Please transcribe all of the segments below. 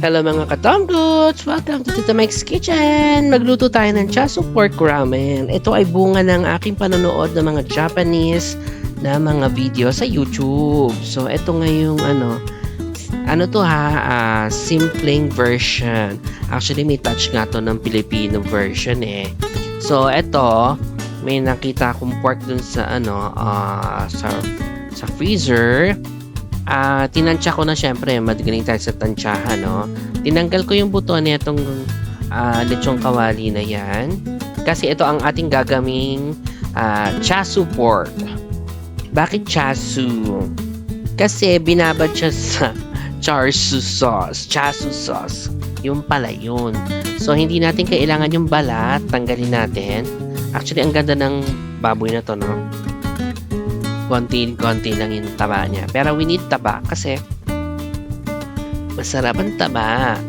Hello mga katomdots! Welcome to Tita Mike's Kitchen! Magluto tayo ng chasu pork ramen. Ito ay bunga ng aking panonood ng mga Japanese na mga video sa YouTube. So, ito nga yung ano to ha, simpleng version. Actually, may touch nga to ng Filipino version eh. So, ito, may nakita akong pork dun sa sa freezer. Tinansya ko na syempre, magaling tayo sa tansyahan, no? Tinanggal ko yung buto nitong lechong kawali na yan. Kasi ito ang ating gagaming chasu pork. Bakit chasu? Kasi binabad siya sa chasu sauce. Yung pala yun. So, hindi natin kailangan yung balat. Tanggalin natin. Actually, ang ganda ng baboy na to, no? Konti lang yung taba niya. Pero we need taba kasi masarap ang taba.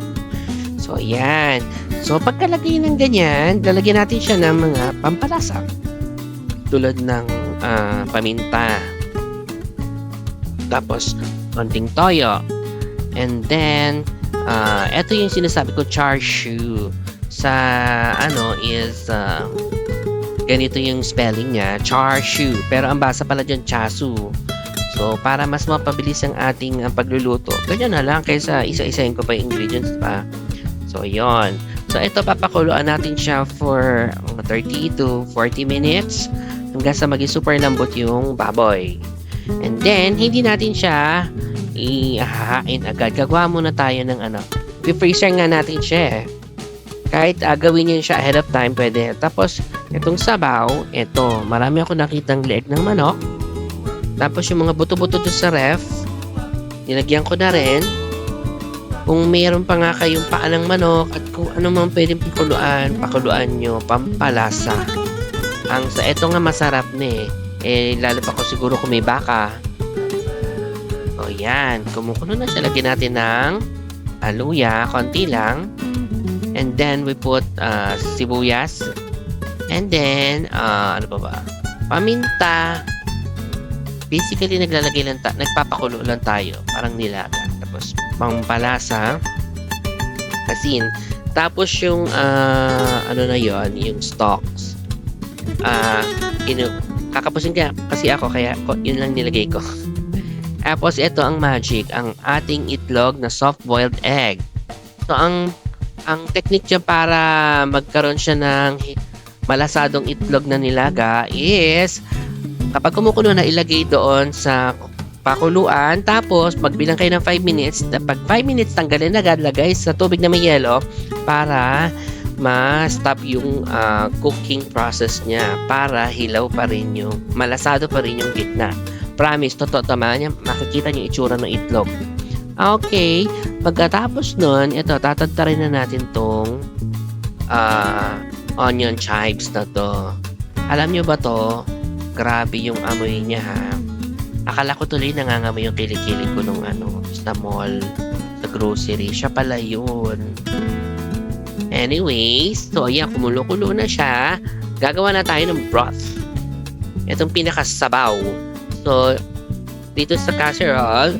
So, yan. So, pagkalagay ng ganyan, lalagyan natin siya ng mga pampalasa. Tulad ng paminta. Tapos, konting toyo. And then, ito yung sinasabi ko, char siu. Sa, ganito yung spelling niya, char siu. Pero ang basa pala dyan, chasu. So, para mas mapabilis ang ating pagluluto, ganyan na lang kaysa isa-isahin ko pa yung ingredients pa. So, yon. So, ito papakuluan natin siya for 30 to 40 minutes hanggang sa maging super lambot yung baboy. And then, hindi natin siya ihahain agad. Gagawa muna tayo ng i-freezer nga natin siya eh. Kahit gawin niyo siya ahead of time, pwede. Tapos, itong sabaw, ito, marami ako nakitang leeg ng manok. Tapos, yung mga buto-buto doon sa ref, nilagyan ko na rin. Kung mayroon pa nga kayong paa ng manok at kung ano man pwedeng pakuluan nyo, pampalasa. Sa ito nga masarap na eh. Lalo pa ko siguro kung may baka. O, yan. Kumukulo na siya. Lagyan natin ng luya, konti lang. And then, we put sibuyas. And then, ano ba? Paminta. Basically, nagpapakulo lang tayo. Parang nilaga. Tapos, pampalasa. Asin. Tapos, yung, yung stalks. Kakapusin ka kasi ako, kaya yun lang nilagay ko. Tapos, ito ang magic. Ang ating itlog na soft-boiled egg. So, ang technique dyan para magkaroon siya ng malasadong itlog na nilaga is kapag kumukulo na, ilagay doon sa pakuluan, tapos magbilang kayo ng 5 minutes. Pag 5 minutes, tanggalin agad, lagay sa tubig na may yelo para ma-stop yung cooking process niya, para hilaw pa rin yung malasado pa rin yung gitna. Promise, totoo tama niya, makikita niyo itsura ng itlog. Okay, pagkatapos nun, ito, tatantarin na natin tong onion chives na to. Alam nyo ba to? Grabe yung amoy niya ha. Akala ko tuloy nangangamoy yung kilikili ko nung sa mall, sa grocery. Siya pala yun. Anyways, so ayan, kumulo-kulo na siya. Gagawa na tayo ng broth. Itong pinakasabaw. So, dito sa casserole,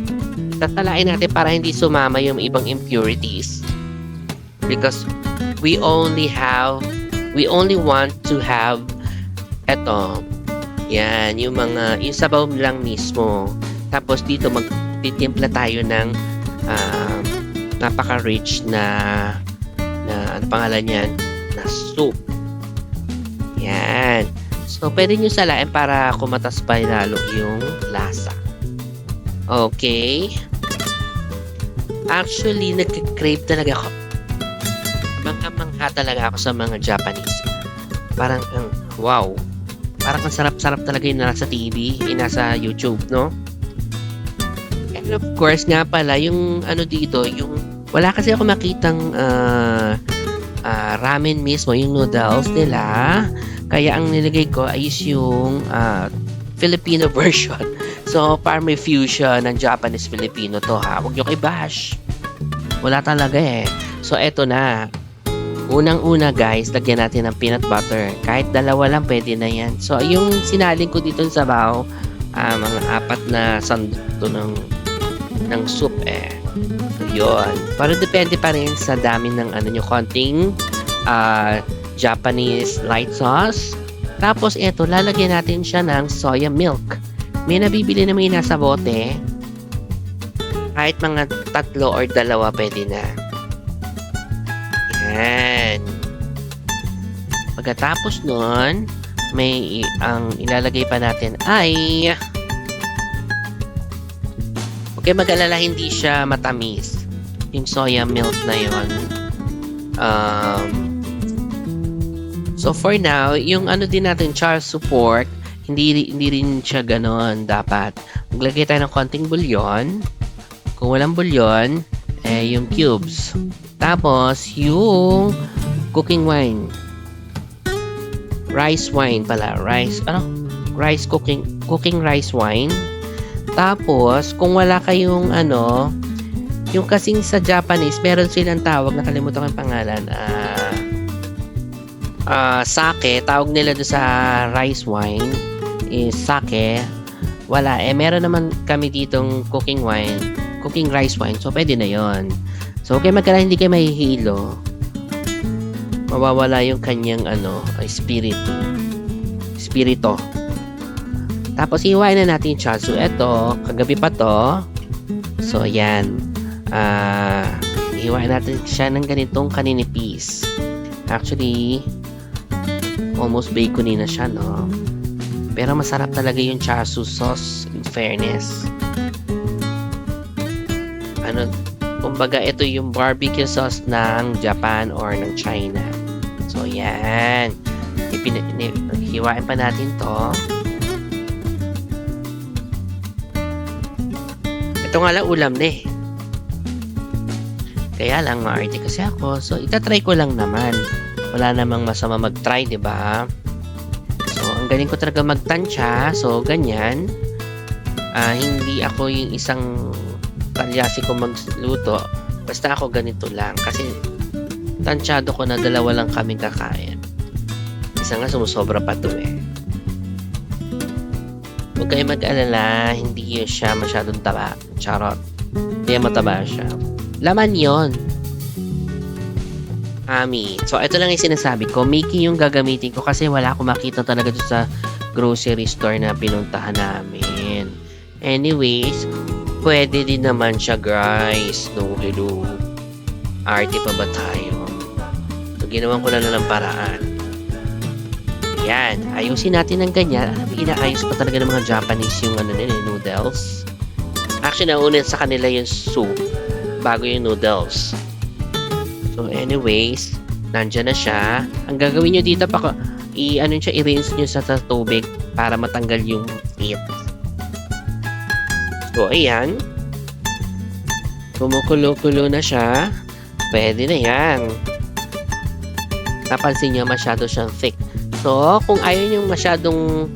tatalain natin para hindi sumama yung ibang impurities. Because we only want to have yung sabaw lang mismo. Tapos dito magtitimpla tayo ng napaka-rich na ano pangalan yan? Na soup. Yan. So, pwede nyo salain para kumatas pa lalo yung lasa. Okay. Actually, nagka-crave talaga ako. Mangha talaga ako sa mga Japanese. Parang, wow. Parang ang sarap-sarap talaga yung nasa TV, nasa YouTube, no? And of course, nga pala, yung dito, yung wala kasi ako makitang ramen mismo, yung noodles nila. Kaya ang nilagay ko ay yung Filipino version. So, parang may fusion ng Japanese-Filipino to ha. Huwag nyo i-bash. Wala talaga eh. So, eto na. Unang-una guys, lagyan natin ng peanut butter. Kahit dalawa lang, pwede na yan. So, yung sinaling ko dito sa sabaw, mga 4 na sando ng soup eh. So, yon. Pero depende pa rin sa dami ng ano nyo, konting Japanese light sauce. Tapos ito, lalagyan natin siya ng soya milk. May nabibili na may nasa bote. Kahit mga 3 or 2 pwede na. Yan. Pagkatapos nun, ang ilalagay pa natin ay okay, mag-alala, hindi siya matamis. Yung soya milk na yun. So for now, yung ano din natin, char siu pork, hindi rin siya ganon dapat. Maglagay tayo ng konting bulyon. Kung walang bulyon, yung cubes. Tapos, yung cooking wine. Rice wine pala. Cooking rice wine. Tapos, kung wala kayong yung kasing sa Japanese, meron silang tawag, nakalimutan ko yung pangalan, sake, tawag nila doon sa rice wine is sake. Wala, meron naman kami ditong cooking rice wine, so pwede na yon. So okay, hindi kayo mahihilo, mawawala yung kanyang spirito. Tapos iwain na natin yung chasu. Eto, kagabi pa to, so yan, iwain natin siya ng ganitong kaninipis. Actually, almost bacony na siya, no? Pero masarap talaga yung char siu sauce, in fairness. Kumbaga, ito yung barbecue sauce ng Japan or ng China. So, yan. Hiwain pa natin to. Ito nga lang ulam na eh. Kaya lang, maarte kasi ako. So, itatry ko lang naman. Wala namang masama mag-try, di ba? So, ang galing ko talaga magtansya. So, ganyan. Hindi ako yung isang kalyasi ko magluto. Basta ako ganito lang. Kasi, tansyado ko na 2 lang kaming kakain. Isa nga, sumusobra pa to eh. Huwag kayo mag-alala. Hindi siya masyadong taba. Charot. Hindi mataba siya. Laman yon. So, ito lang yung sinasabi ko. Mickey yung gagamitin ko kasi wala akong makita talaga doon sa grocery store na pinuntahan namin. Anyways, pwede din naman siya, guys. No, hello. Arte pa ba tayo? So, ginawan ko lang ng paraan. Yan. Ayusin natin ng ganyan. Inaayos pa talaga ng mga Japanese yung noodles. Actually, nauna sa kanila yung soup bago yung noodles. So anyways, nandyan na siya. Ang gagawin nyo dito, i-rinse nyo sa tubig para matanggal yung meat. So ayan. Kumukulo-kulo na siya. Pwede na yan. Napansin nyo, masyado siyang thick. So, kung ayaw nyo masyadong,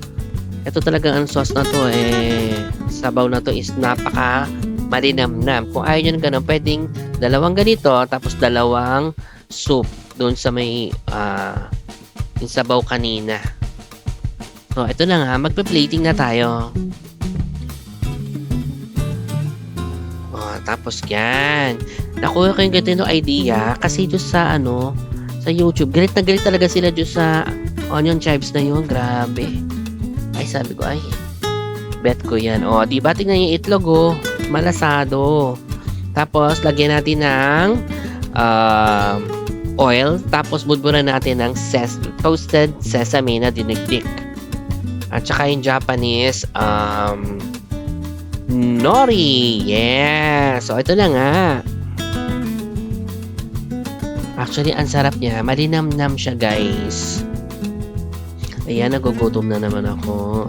ito talaga ang sauce na to, sabaw na to is napaka malinamnam. Kung ayaw nyo ng ganun, pwedeng 2 ganito, tapos 2 soup doon sa may yung sabaw kanina. So, ito na nga, magpe-plating na tayo. Tapos yan. Nakuha ko yung ganito idea kasi doon sa sa YouTube, galit na galit talaga sila doon sa onion chives na yun. Grabe. Ay, sabi ko, bet ko yan. Di ba? Tingnan yung itlog, malasado. Tapos, lagyan natin ng oil. Tapos, budburan natin ng toasted sesame na dinigdik. At saka yung Japanese nori. Yeah. So, ito na nga. Actually, ang sarap niya. Malinamnam siya, guys. Ayan, nagugutom na naman ako.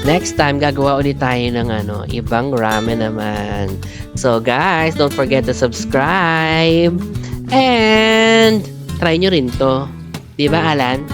Next time, gagawa ulit tayo ng ibang ramen naman. So, guys, don't forget to subscribe. And, try nyo rin to. Diba, Alan?